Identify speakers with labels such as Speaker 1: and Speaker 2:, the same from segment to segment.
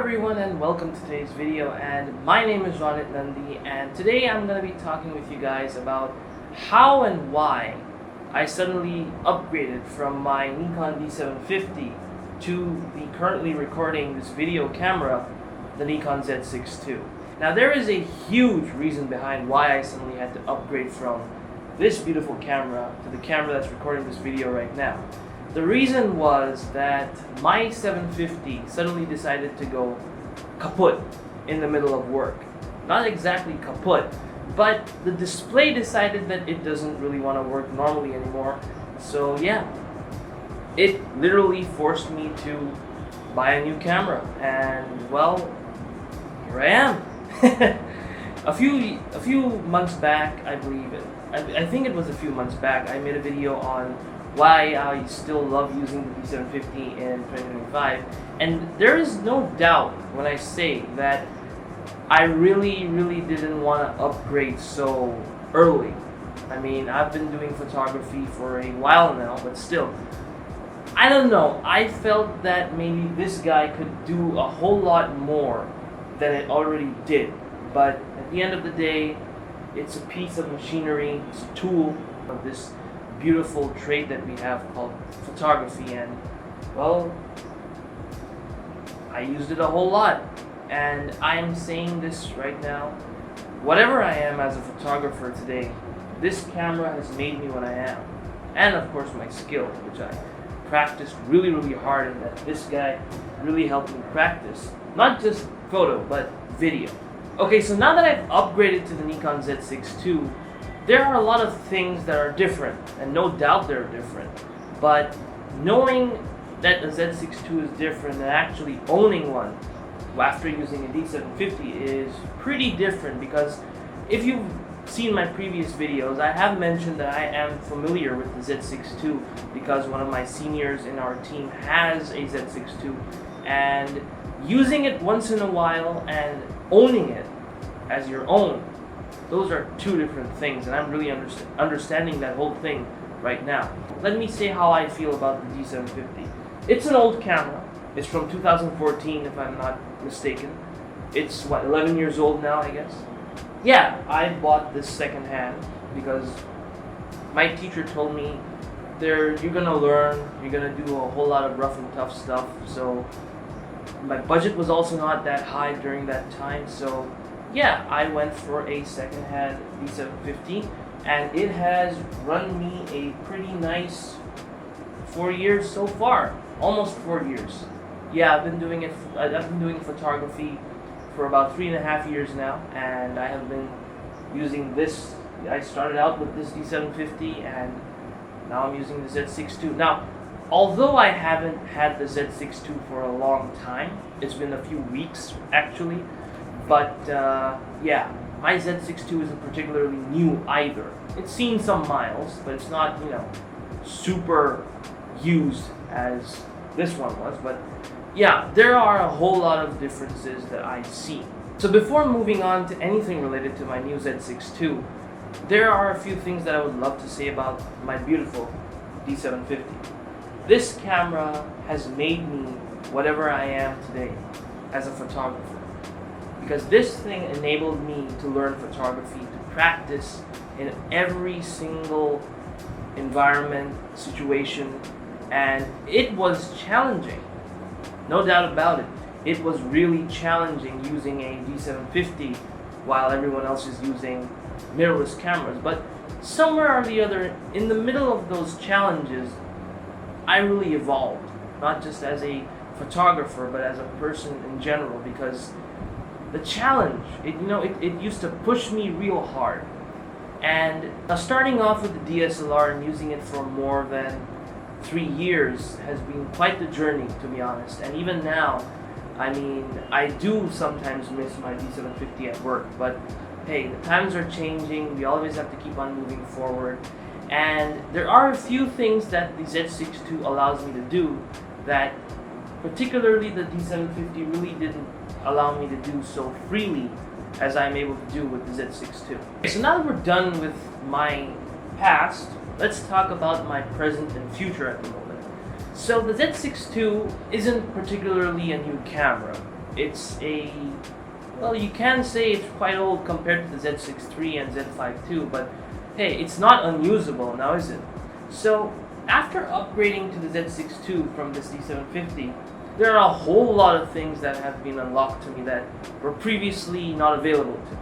Speaker 1: everyone and welcome to today's video, and my name is Ronit Nundy, and today I'm going to be talking with you guys about how and why I suddenly upgraded from my Nikon D750 to the currently recording this video camera, the Nikon Z6II. Now there is a huge reason behind why I suddenly had to upgrade from this beautiful camera to the camera that's recording this video right now. The reason was that my 750 suddenly decided to go kaput in the middle of work. Not exactly kaput, but the display decided that it doesn't really want to work normally anymore. So yeah, it literally forced me to buy a new camera, and well, here I am. a few months back, I believe it. I think it was a few months back, I made a video on why I still love using the D750 in 2025, and there is no doubt when I say that I really didn't want to upgrade so early. I mean, I've been doing photography for a while now, but still, I don't know, I felt that maybe this guy could do a whole lot more than it already did. But at the end of the day, it's a piece of machinery, it's a tool of this beautiful trait that we have called photography, and well, I used it a whole lot, and I'm saying this right now, whatever I am as a photographer today, this camera has made me what I am, and of course my skills, which I practiced really hard, and that this guy really helped me practice, not just photo, but video. Okay, so now that I've upgraded to the Nikon Z6II, there are a lot of things that are different, and no doubt they're different, but knowing that the Z6II is different and actually owning one after using a D750 is pretty different, because if you've seen my previous videos, I have mentioned that I am familiar with the Z6II because one of my seniors in our team has a Z6II, and using it once in a while and owning it as your own, those are two different things, and I'm really understanding that whole thing right now. Let me say how I feel about the D750. It's an old camera. It's from 2014, if I'm not mistaken. It's, what, 11 years old now, I guess? Yeah, I bought this secondhand because my teacher told me, you're gonna learn, you're gonna do a whole lot of rough and tough stuff, so my budget was also not that high during that time, so yeah, I went for a second-hand D750, and it has run me a pretty nice 4 years so far, almost 4 years. Yeah, I've been doing photography for about 3.5 years now, and I have been using this. I started out with this D750, and now I'm using the Z6II. Now, although I haven't had the Z6II for a long time, it's been a few weeks actually. But yeah, my Z6II isn't particularly new either. It's seen some miles, but it's not, super used as this one was. But yeah, there are a whole lot of differences that I see. So before moving on to anything related to my new Z6II, there are a few things that I would love to say about my beautiful D750. This camera has made me whatever I am today as a photographer, because this thing enabled me to learn photography, to practice in every single environment, situation, and it was challenging, no doubt about it. It was really challenging using a D750 while everyone else is using mirrorless cameras, but somewhere or the other, in the middle of those challenges, I really evolved, not just as a photographer, but as a person in general, because the challenge, it used to push me real hard. And starting off with the DSLR and using it for more than 3 years has been quite the journey, to be honest. And even now, I mean, I do sometimes miss my D750 at work, but hey, the times are changing, we always have to keep on moving forward. And there are a few things that the Z6II allows me to do that particularly the D750 really didn't allow me to do so freely as I'm able to do with the Z6II. So now that we're done with my past, let's talk about my present and future at the moment. So the Z6II isn't particularly a new camera. it's a, well, you can say it's quite old compared to the Z6III and Z5II, but hey, it's not unusable now, is it? So after upgrading to the Z6II from this D750, there are a whole lot of things that have been unlocked to me that were previously not available to me.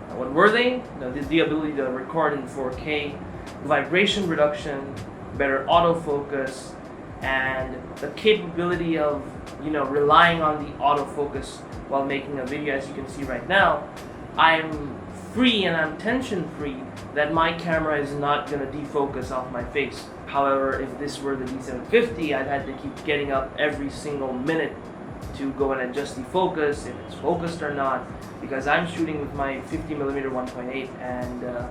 Speaker 1: Now, what were they? The ability to record in 4K, vibration reduction, better autofocus, and the capability of, relying on the autofocus while making a video. As you can see right now, I'm free and I'm tension free that my camera is not going to defocus off my face. However, if this were the D750, I'd had to keep getting up every single minute to go and adjust the focus, if it's focused or not, because I'm shooting with my 50mm 1.8, and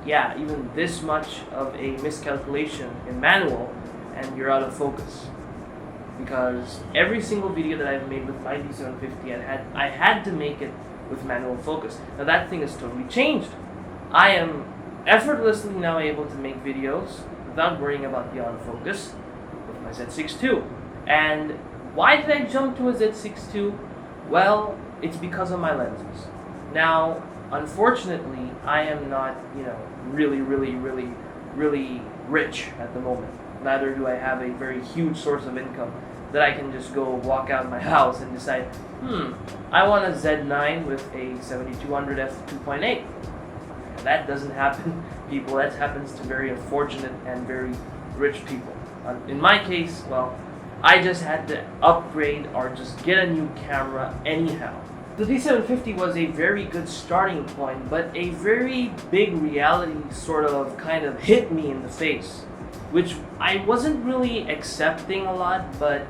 Speaker 1: yeah, even this much of a miscalculation in manual and you're out of focus. Because every single video that I've made with my D750, I had to make it with manual focus. Now that thing is totally changed. I am effortlessly now able to make videos without worrying about the autofocus with my Z6II. And why did I jump to a Z6II? Well, it's because of my lenses. Now, unfortunately, I am not, really rich at the moment. Neither do I have a very huge source of income that I can just go walk out of my house and decide, I want a Z9 with a 7200 f2.8. That doesn't happen, people. That happens to very unfortunate and very rich people. In my case, well, I just had to upgrade or just get a new camera anyhow. The D750 was a very good starting point, but a very big reality kind of hit me in the face, which I wasn't really accepting a lot, but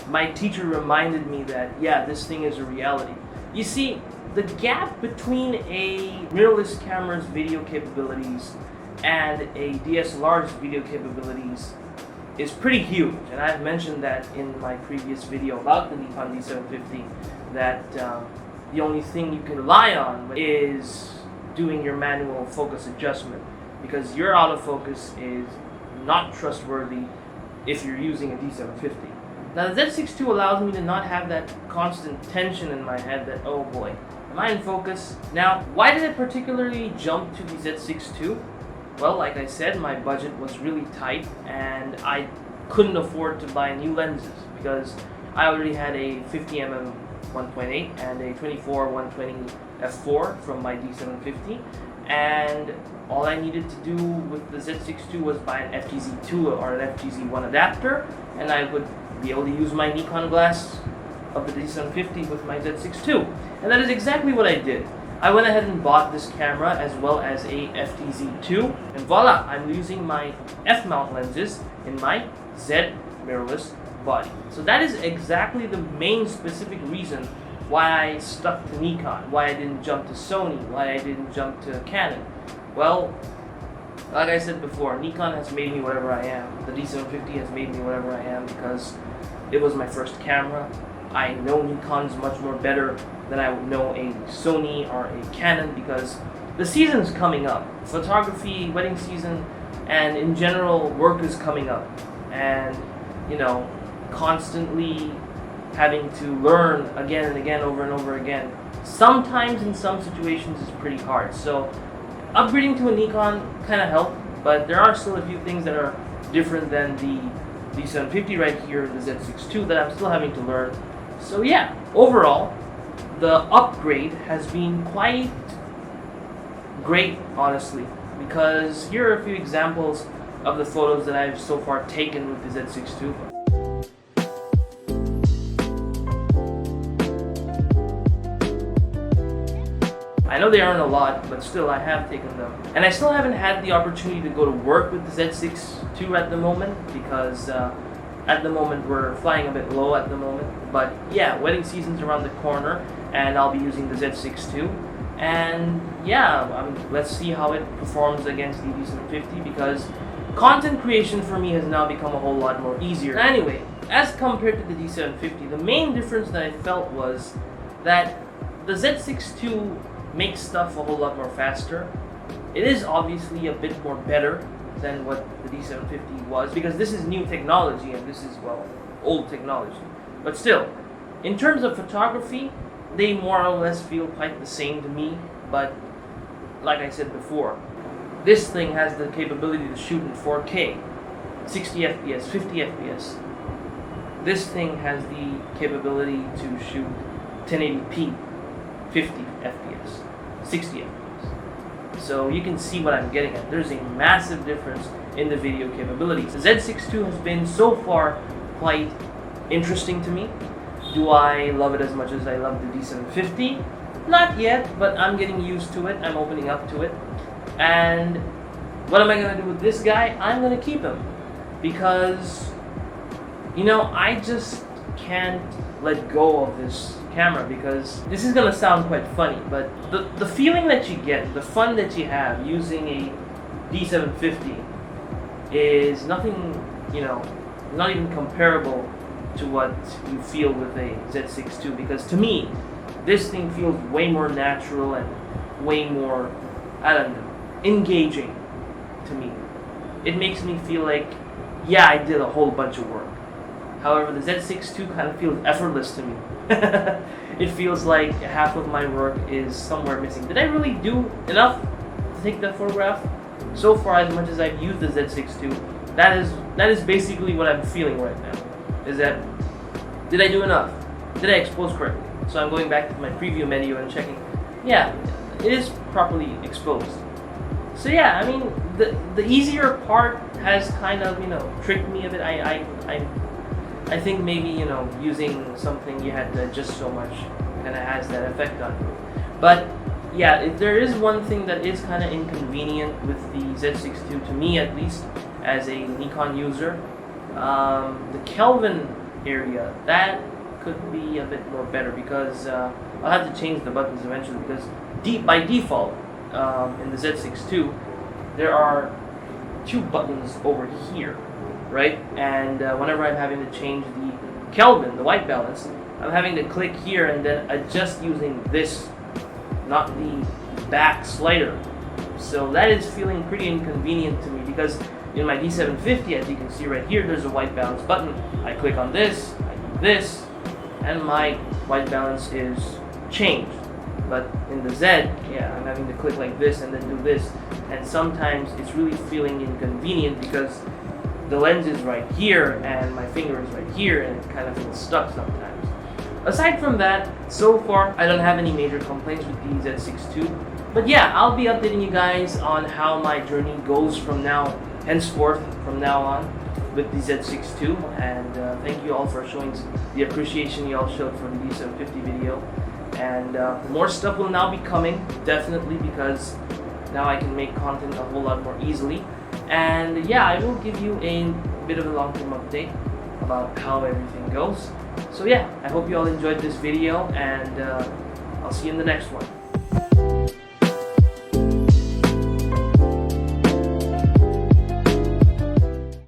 Speaker 1: my teacher reminded me that, yeah, this thing is a reality. You see, the gap between a mirrorless camera's video capabilities and a DSLR's video capabilities is pretty huge, and I've mentioned that in my previous video about the Nikon D750, that the only thing you can rely on is doing your manual focus adjustment, because your autofocus is not trustworthy if you're using a D750. Now the Z6II allows me to not have that constant tension in my head that, oh boy, am I in focus? Now, why did I particularly jump to the Z6II? Well, like I said, my budget was really tight and I couldn't afford to buy new lenses because I already had a 50mm 1.8 and a 24-120 f4 from my D750, and all I needed to do with the Z6II was buy an FGZ2 or an FGZ1 adapter, and I would be able to use my Nikon glass of the D750 with my Z6II. And that is exactly what I did. I went ahead and bought this camera as well as a FGZ2, and voila, I'm using my F-mount lenses in my Z mirrorless body. So that is exactly the main specific reason why I stuck to Nikon, why I didn't jump to Sony, why I didn't jump to Canon. Well, like I said before, Nikon has made me whatever I am. The D750 has made me whatever I am because it was my first camera. I know Nikon's much more better than I would know a Sony or a Canon because the season's coming up. Photography, wedding season, and in general, work is coming up. And, constantly having to learn again and again, over and over again, sometimes in some situations is pretty hard. So upgrading to a Nikon kind of helped, but there are still a few things that are different than the D750 right here, the Z6II, that I'm still having to learn. So yeah, overall, the upgrade has been quite great, honestly, because here are a few examples of the photos that I've so far taken with the Z6II. I know they aren't a lot, but still I have taken them. And I still haven't had the opportunity to go to work with the Z6II at the moment because at the moment we're flying a bit low at the moment. But yeah, wedding season's around the corner and I'll be using the Z6II. And yeah, let's see how it performs against the D750 because content creation for me has now become a whole lot more easier. Anyway, as compared to the D750, the main difference that I felt was that the Z6II makes stuff a whole lot more faster. It is obviously a bit more better than what the D750 was because this is new technology and this is, well, old technology. But still, In terms of photography, they more or less feel quite the same to me, but like I said before, this thing has the capability to shoot in 4K, 60 FPS, 50 FPS. This thing has the capability to shoot 1080p, 50 FPS, 60 FPS. So you can see what I'm getting at. There's a massive difference in the video capabilities. The Z6II has been so far quite interesting to me. Do I love it as much as I love the D750? Not yet, but I'm getting used to it. I'm opening up to it. And what am I going to do with this guy? I'm going to keep him. Because, you know, I just can't let go of this camera, because this is going to sound quite funny, but the feeling that you get, the fun that you have using a D750 is nothing, you know, not even comparable to what you feel with a Z6II, because to me, this thing feels way more natural and way more, I don't know, engaging to me. It makes me feel like, yeah, I did a whole bunch of work. However, the Z6II kind of feels effortless to me. It feels like half of my work is somewhere missing. Did I really do enough to take that photograph? So far, as much as I've used the Z6II, that is basically what I'm feeling right now. Is that, did I do enough? Did I expose correctly? So I'm going back to my preview menu and checking, yeah, it is properly exposed. So yeah, I mean, the easier part has kind of, you know, tricked me a bit. I think maybe, you know, using something you had to adjust so much kind of has that effect on you. But yeah, if there is one thing that is kind of inconvenient with the Z6II, to me at least, as a Nikon user, the Kelvin area, that could be a bit more better, because I'll have to change the buttons eventually, because by default in the Z6II there are 2 buttons over here, right? And whenever I'm having to change the Kelvin, the white balance, I'm having to click here and then adjust using this, not the back slider. So that is feeling pretty inconvenient to me, because in my D750, as you can see right here, there's a white balance button. I click on this, I do this, and my white balance is changed. But in the Z, yeah, I'm having to click like this and then do this. And sometimes it's really feeling inconvenient, because the lens is right here and my finger is right here, and it kind of feels stuck sometimes. Aside from that, so far, I don't have any major complaints with the Z6II. But yeah, I'll be updating you guys on how my journey goes from henceforth from now on with the Z6II. And thank you all for showing the appreciation you all showed for the D750 video. And more stuff will now be coming, definitely, because now I can make content a whole lot more easily. And yeah, I will give you a bit of a long-term update about how everything goes. So yeah, I hope you all enjoyed this video, and I'll see you in the next one.